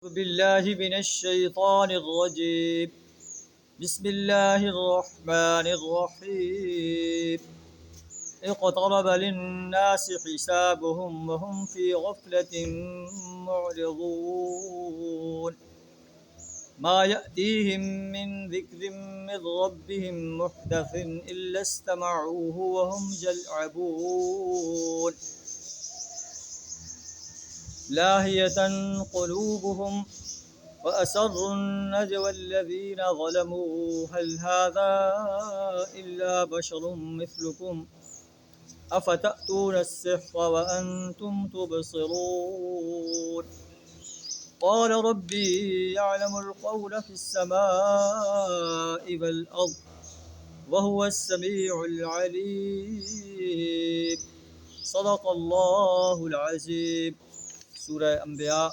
بالله من الشيطان الرجيم. بسم الله الرحمن الرحيم. اقترب للناس حسابهم وهم في غفلة معرضون. ما يأتيهم من ذكر من ربهم محدث إلا استمعوه وهم يلعبون لاهية قلوبهم وأسروا النجوى الذين ظلموا هل هذا إلا بشر مثلكم أفتأتون السحر وأنتم تبصرون. قال ربي يعلم القول في السماء والأرض وهو السميع العليم. صدق اللہ العظیم. سورہ انبیاء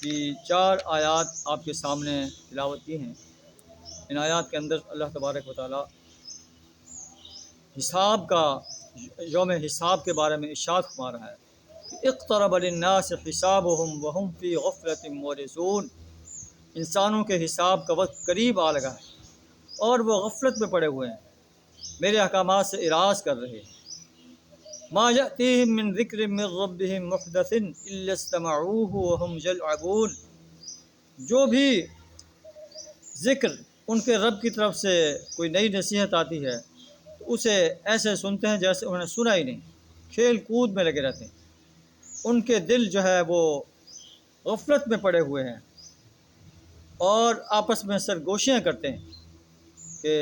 کی 4 آیات آپ کے سامنے تلاوت کی ہیں. ان آیات کے اندر اللہ تبارک و تعالی یوم حساب کے بارے میں ارشاد فرما رہا ہے کہ اقترب للناس حسابهم وهم فی غفلۃ معرضون. انسانوں کے حساب کا وقت قریب آ لگا ہے اور وہ غفلت میں پڑے ہوئے ہیں، میرے احکامات سے اعراض کر رہے ہیں. ما یأتیہم من ذکر من ربہم محدث الا استمعوہ وہم یلعبون. جو بھی ذکر ان کے رب کی طرف سے کوئی نئی نصیحت آتی ہے تو اسے ایسے سنتے ہیں جیسے انہوں نے سنا ہی نہیں، کھیل کود میں لگے رہتے ہیں. ان کے دل جو ہے وہ غفلت میں پڑے ہوئے ہیں اور آپس میں سرگوشیاں کرتے ہیں کہ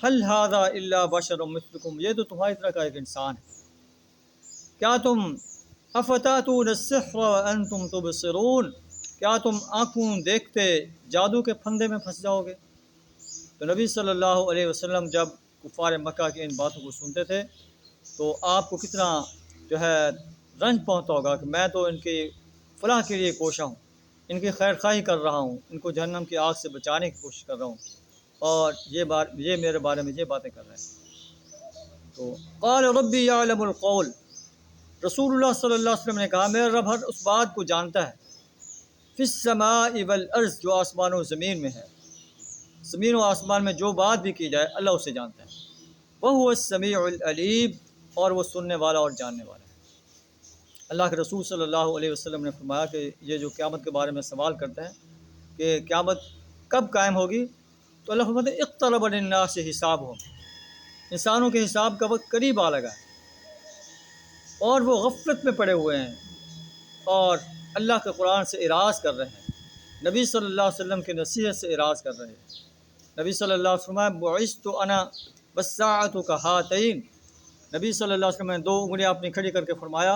هل هذا الا بشر مثلکم، یہ تو تمہاری طرح کا ایک انسان ہے. کیا تم افتاتون السحر وانتم تبصرون، کیا تم آنکھوں دیکھتے جادو کے پھندے میں پھنس جاؤ گے؟ تو نبی صلی اللہ علیہ وسلم جب کفار مکہ کی ان باتوں کو سنتے تھے تو آپ کو کتنا جو ہے رنج پہنچتا ہوگا کہ میں تو ان کی فلاح کے لیے کوشاں ہوں، ان کی خیر خواہی کر رہا ہوں، ان کو جہنم کی آگ سے بچانے کی کوشش کر رہا ہوں، اور یہ میرے بارے میں یہ باتیں کر رہے ہیں. تو قال ربی یعلم القول، رسول اللہ صلی اللہ علیہ وسلم نے کہا میرا رب ہر اس بات کو جانتا ہے، فی السماء والارض، جو آسمان و زمین میں ہے، زمین و آسمان میں جو بات بھی کی جائے اللہ اسے جانتا ہے. وہو السمیع العلیم، اور وہ سننے والا اور جاننے والا ہے. اللہ کے رسول صلی اللہ علیہ وسلم نے فرمایا کہ یہ جو قیامت کے بارے میں سوال کرتے ہیں کہ قیامت کب قائم ہوگی، تو اللہ فرماتے ہیں اقترب للناس حسابهم، انسانوں کے حساب کا وقت قریب آ لگا ہے اور وہ غفلت میں پڑے ہوئے ہیں اور اللہ کے قرآن سے اعراض کر رہے ہیں، نبی صلی اللہ علیہ وسلم کی نصیحت سے اعراض کر رہے ہیں. نبی صلی اللہ علیہ وسلم بعثت انا والساعۃ کہاتین، نبی صلی اللہ علیہ وسلم نے 2 انگلیاں اپنی کھڑی کر کے فرمایا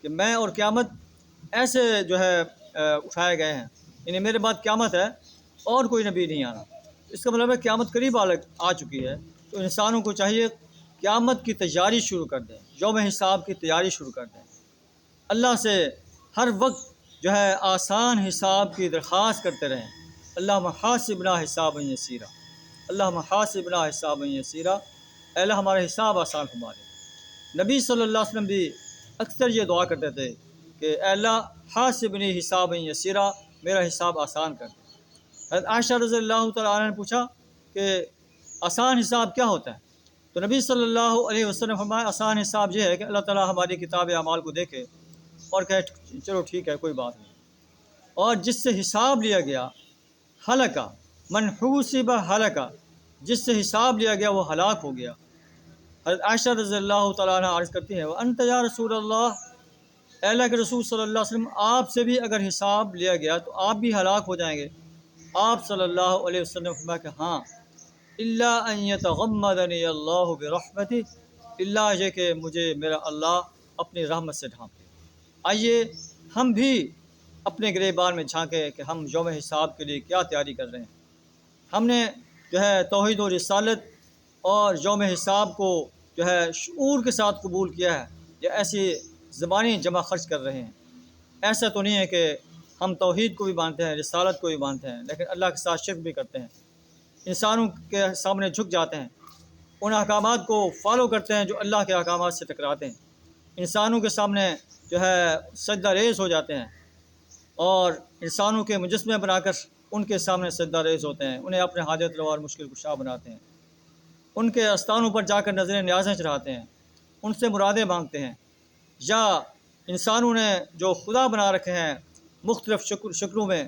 کہ میں اور قیامت ایسے جو ہے اٹھائے گئے ہیں، یعنی میرے بعد قیامت ہے اور کوئی نبی نہیں آنا. اس کا مطلب ہے قیامت قریب آ چکی ہے. تو انسانوں کو چاہیے قیامت کی تیاری شروع کر دیں، یوم حساب کی تیاری شروع کر دیں، اللہ سے ہر وقت جو ہے آسان حساب کی درخواست کرتے رہیں. اللہم حاسبنا حسابا یسیرا، اللہم حاسبنا حسابا یسیرا، اے اللہ ہمارا حساب آسان فرما دے. نبی صلی اللہ علیہ وسلم بھی اکثر یہ دعا کرتے تھے کہ اے اللہ حاسبنی حسابا یسیرا، میرا حساب آسان کر دے. حضرت عائشہ رضی اللہ تعالیٰ عنہ نے پوچھا کہ آسان حساب کیا ہوتا ہے؟ تو نبی صلی اللہ علیہ وسلم فرمایا آسان حساب یہ ہے کہ اللہ تعالیٰ ہماری کتاب اعمال کو دیکھے اور کہے چلو ٹھیک ہے کوئی بات نہیں، اور جس سے حساب لیا گیا ہلکا، من حوسب ہلکا، جس سے حساب لیا گیا وہ ہلاک ہو گیا. حضرت عائشہ رضی اللہ تعالیٰ عنہ عرض کرتی ہیں وانت یا رسول اللہ، اے اللہ کے رسول صلی اللہ علیہ وسلم آپ سے بھی اگر حساب لیا گیا تو آپ بھی ہلاک ہو جائیں گے؟ آپ صلی اللہ علیہ وسلم فرمایا کہ ہاں، الا ان یتغمدنی اللہ برحمتہ، اللہ یہ کہ مجھے میرا اللہ اپنی رحمت سے ڈھانپ لے. آئیے ہم بھی اپنے گریبان میں جھانکیں کہ ہم یوم حساب کے لیے کیا تیاری کر رہے ہیں. ہم نے جو ہے توحید و رسالت اور یوم حساب کو جو ہے شعور کے ساتھ قبول کیا ہے یا ایسی زبانی جمع خرچ کر رہے ہیں؟ ایسا تو نہیں ہے کہ ہم توحید کو بھی مانتے ہیں، رسالت کو بھی مانتے ہیں، لیکن اللہ کے ساتھ شرک بھی کرتے ہیں، انسانوں کے سامنے جھک جاتے ہیں، ان احکامات کو فالو کرتے ہیں جو اللہ کے احکامات سے ٹکراتے ہیں، انسانوں کے سامنے جو ہے سجدہ ریز ہو جاتے ہیں اور انسانوں کے مجسمے بنا کر ان کے سامنے سجدہ ریز ہوتے ہیں، انہیں اپنے حاجت روا اور مشکل کشا بناتے ہیں، ان کے آستانوں پر جا کر نظریں نیازیں چڑھاتے ہیں، ان سے مرادیں مانگتے ہیں، یا انسانوں نے جو خدا بنا رکھے ہیں مختلف شکلوں میں،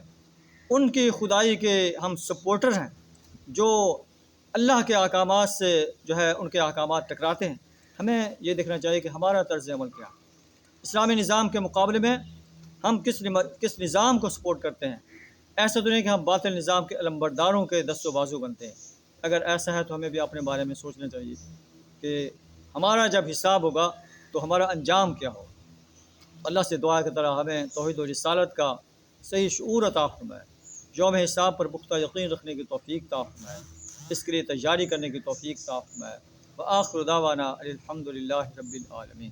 ان کی خدائی کے ہم سپورٹر ہیں، جو اللہ کے احکامات سے جو ہے ان کے احکامات ٹکراتے ہیں۔ ہمیں یہ دیکھنا چاہیے کہ ہمارا طرز عمل کیا ہے، اسلامی نظام کے مقابلے میں ہم کس نظام کو سپورٹ کرتے ہیں۔ ایسا تو نہیں کہ ہم باطل نظام کے علمبرداروں کے دست و بازو بنتے ہیں۔ اگر ایسا ہے تو ہمیں بھی اپنے بارے میں سوچنا چاہیے کہ ہمارا جب حساب ہوگا تو ہمارا انجام کیا ہوگا۔ اللہ سے دعا کی طرح ہمیں توحید و رسالت کا صحیح شعور عطا فرمائے، یوم حساب پر پختہ یقین رکھنے کی توفیق عطا فرمائے، اس کے لیے تیاری کرنے کی توفیق عطا فرمائے۔ وآخر دعوانا الحمد للہ رب العالمین۔